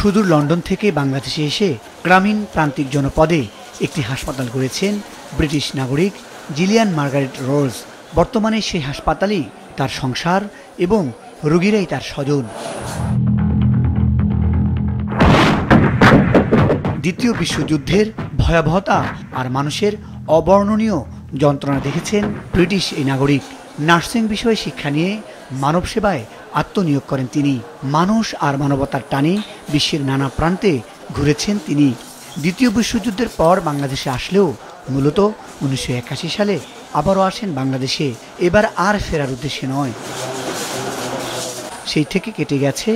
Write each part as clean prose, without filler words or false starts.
সুদূর লন্ডন থেকে বাংলাদেশে এসে গ্রামীণ প্রান্তিক জনপদে একটি হাসপাতাল করেছেন ব্রিটিশ নাগরিক জিলিয়ান মার্গারেট রোজ। বর্তমানে সেই হাসপাতালেই তার সংসার এবং রোগীরাই তার স্বজন। দ্বিতীয় বিশ্বযুদ্ধের ভয়াবহতা আর মানুষের অবর্ণনীয় যন্ত্রণা দেখেছেন ব্রিটিশ এই নাগরিক। নার্সিং বিষয়ে শিক্ষা নিয়ে মানব সেবায় আত্মনিয়োগ করেন তিনি। মানুষ আর মানবতার টানে বিশ্বের নানা প্রান্তে ঘুরেছেন তিনি। দ্বিতীয় বিশ্বযুদ্ধের পর বাংলাদেশে আসলেও মূলত 1981 সালে আবারও আসেন বাংলাদেশে। এবার আর ফেরার উদ্দেশ্যে নয়। সেই থেকে কেটে গেছে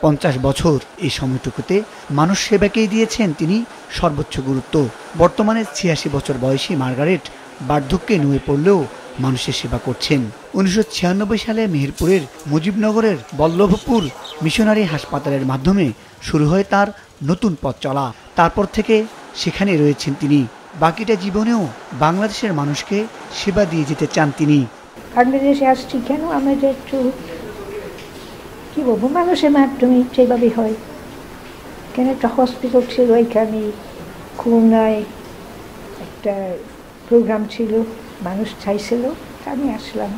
50 বছর। এই সময়টুকুতে মানুষ সেবাকেই দিয়েছেন তিনি সর্বোচ্চ গুরুত্ব। বর্তমানে 86 বছর বয়সী মার্গারেট বার্ধক্যে নুয়ে পড়লেও মানুষের সেবা করছেন। 1996 সালে মেহেরপুরের মুজিবনগরের বল্লভপুর মিশনারি হাসপাতালের মাধ্যমে শুরু হয় তার নতুন পথ চলা। তারপর থেকে সেখানে রয়েছেন তিনি। বাকিটা জীবনেও বাংলাদেশের মানুষকে সেবা দিয়ে যেতে চান তিনি। বাংলাদেশে আসছি কেন, আমাদের একটু কি বলবো, মানুষের মাধ্যমে সেইভাবে হয়। কেন একটা হসপিটাল ছিল এখানে, খুলনায় একটা প্রোগ্রাম ছিল, মানুষ চাইছিল, আমি আসলাম।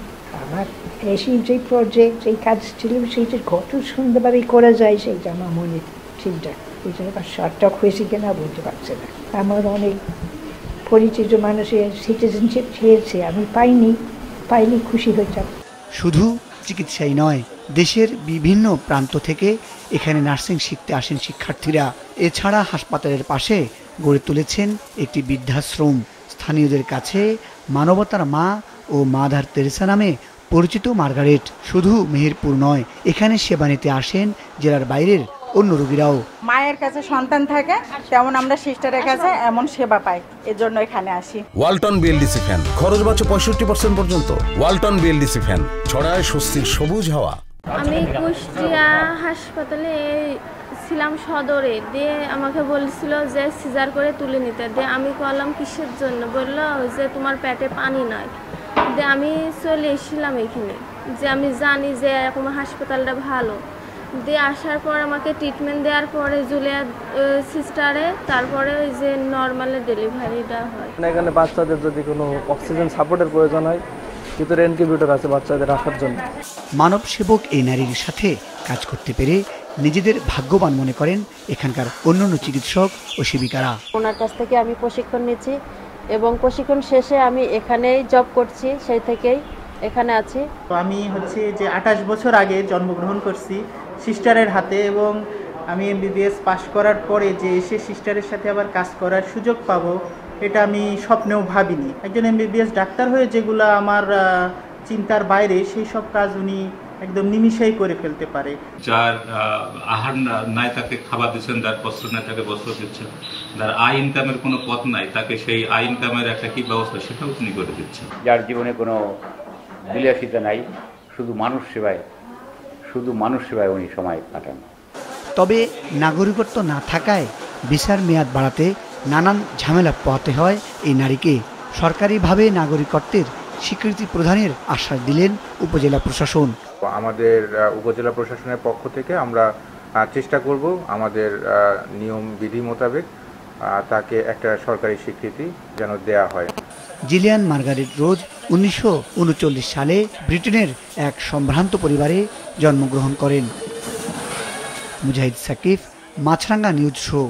আমার এসে যে প্রজেক্ট, যে কাজ ছিল, সেইটা কত সুন্দরভাবে করা যায় সেইটা আমার মনে চিন্তা। ওই জন্য আমার শর্টক হয়েছে কিনা বলতে পারছে না। আমার অনেক পরিচিত মানুষের সিটিজেনশিপ চেয়েছে, আমি পাইনি, পাইলে খুশি হইতাম। শুধু চিকিৎসাই নয়, দেশের বিভিন্ন প্রান্ত থেকে এখানে নার্সিং শিখতে আসেন শিক্ষার্থীরা। এছাড়া হাসপাতালের পাশে গড়ে তুলেছেন একটি বৃদ্ধাশ্রম। স্থানীয়দের কাছে মানবতার মা ও মাদার তেরেসা নামে পরিচিত মার্গারেট শুধু মেহেরপুর নয়, এখানে সেবা নিতে আসেন জেলার বাইরের অন্য রোগীরাও। মায়ের কাছে সন্তান থাকে, তেমন আমরা সিস্টারের কাছে এমন সেবা পাই, এজন্য এখানে আসি। ওয়ালটন বিএলডিসি ফ্যান, খরচ বাঁচে 65% পর্যন্ত। ওয়ালটন বিএলডিসি ফ্যান ছড়ায় স্বস্তির সবুজ হাওয়া। আমি কুষ্টিয়া হাসপাতালে ছিলাম সদরে, দিয়ে আমাকে বলছিল যে সিজার করে তুলে নিতে। দিয়ে আমি বললাম কিসের জন্য, বললো যে তোমার পেটে পানি নয়। দিয়ে আমি চলে এসেছিলাম এখানে, যে আমি জানি যে এরকম হাসপাতালটা ভালো। দিয়ে আসার পর আমাকে ট্রিটমেন্ট দেওয়ার পরে জুলিয়া সিস্টারে তারপরে ওই যে নর্মালে ডেলিভারিটা হয়। এখানে বাচ্চাদের যদি কোনো অক্সিজেন সাপোর্টের প্রয়োজন হয়, ভিতরে ইনকিউবেটর আছে বাচ্চাদের রাখার জন্য। মানব সেবক এই নারীর সাথে কাজ করতে পেরে নিজেদের ভাগ্যবান মনে করেন এখানকার অন্যান্য চিকিৎসক ও সেবিকারা। ওনার কাছ থেকে আমি প্রশিক্ষণ নিচ্ছি এবং প্রশিক্ষণ শেষে আমি এখানেই জব করছি, সেই থেকেই এখানে আছি। আমি হচ্ছে যে 28 বছর আগে জন্মগ্রহণ করছি সিস্টারের হাতে, এবং আমি এমবিবিএস পাশ করার পরে যে এসে সিস্টারের সাথে আবার কাজ করার সুযোগ পাবো, এটা আমি স্বপ্নেও ভাবিনি। একজন এমবিবিএস ডাক্তার হয়ে যেগুলো আমার চিন্তার বাইরে, সেই সব কাজ উনি একদম নিমিষেই করে ফেলতে পারে। যার আহার নাই তাকে খাবার দিচ্ছেন, যার বস্ত্র নাই তাকে বস্ত্র দিচ্ছেন, যার আয় ইনকামের কোনো পথ নাই তাকে সেই আয় ইনকামের একটা কি ব্যবস্থা সেটাও তিনি করে দিচ্ছেন। যার জীবনে কোনো বিলাসিতা নাই, শুধু মানুষ সেবায় উনি সময় কাটান। তবে নাগরিকত্ব না থাকায় ভিসার মেয়াদ বাড়াতে নানান ঝামেলা পোহাতে হয় এই নারীকে। সরকারিভাবে নাগরিকত্বের স্বীকৃতি প্রদানের আশ্বাস দিলেন উপজেলা প্রশাসন। আমাদের উপজেলা প্রশাসনের পক্ষ থেকে আমরা চেষ্টা করব আমাদের নিয়ম বিধি মোতাবেক তাকে একটা সরকারি স্বীকৃতি যেন দেয়া হয়। জিলিয়ান মার্গারেট রোজ 1939 সালে ব্রিটেনের এক সম্ভ্রান্ত পরিবারে জন্মগ্রহণ করেন। মুজাহিদ সাকিব, মাছরাঙ্গা নিউজ শো।